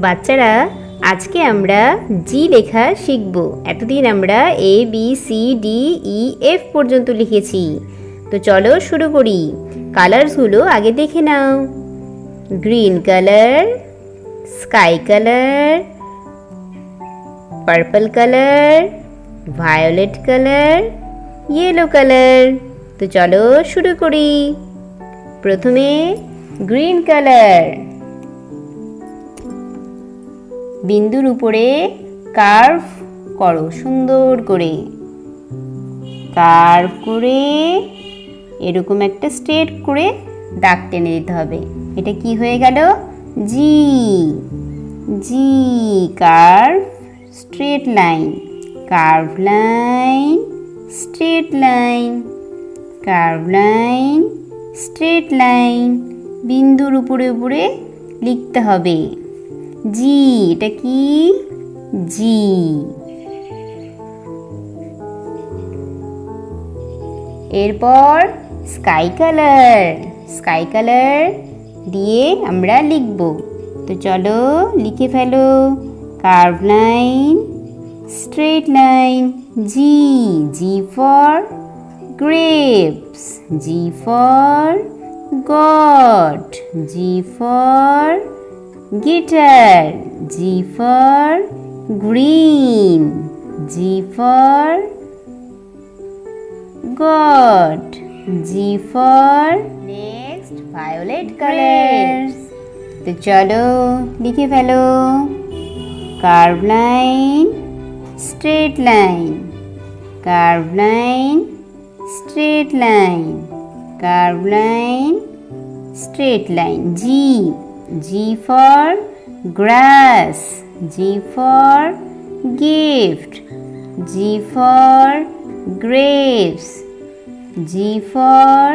বাচ্চারা আজকে আমরা জি লেখা শিখব। এতদিন আমরা A B C D E F পর্যন্ত লিখেছি। তো চলো শুরু করি। কালারসগুলো আগে দেখে নাও। Green colour, sky colour, purple colour, violet colour, yellow colour. তো চলো শুরু করি। প্রথমে গ্রিন কালার। বিন্দুর উপরে কার্ভ করো সুন্দর করে, কার্ভ করে এরকম একটা স্ট্রেট করে দাগ টেনে দিতে হবে। এটা কি হয়ে গেল? G. G curve, straight line, curve line, straight line, curve line, straight line. বিন্দুর উপরে উপরে লিখতে হবে জি। এটা কি? জি। এরপর স্কাই কালার। স্কাই কালার দিয়ে আমরা লিখব। তো চলো লিখে ফেলো। Curve line, straight line, G. G for grapes, G for God, G for guitar, G for green, G for God, G for next violet colors. তো চলো লিখে ফেলো। Curve line, straight line, curve line, straight line, curve line, straight line. G. G for grass, G for gift, G for grapes, G for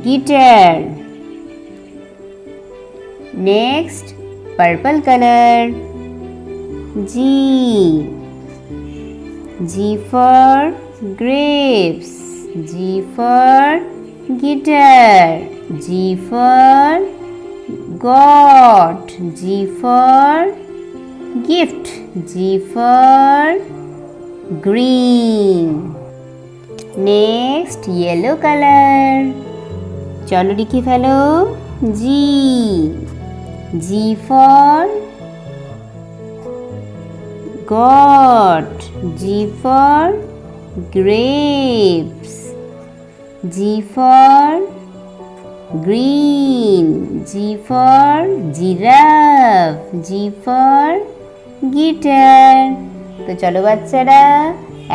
guitar. Next, purple color. G. G for grapes, G for guitar, G for God, G for gift, G for green. Next yellow color. চলো লিখে ফেলো। G. G for God, G for grapes, G for green, G for giraffe, G for guitar. তো চলো বাচ্চারা,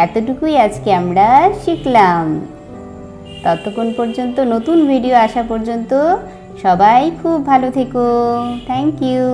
এতটুকুই আজকে আমরা শিখলাম। ততক্ষণ পর্যন্ত নতুন ভিডিও আসা পর্যন্ত সবাই খুব ভালো থেকো। Thank you.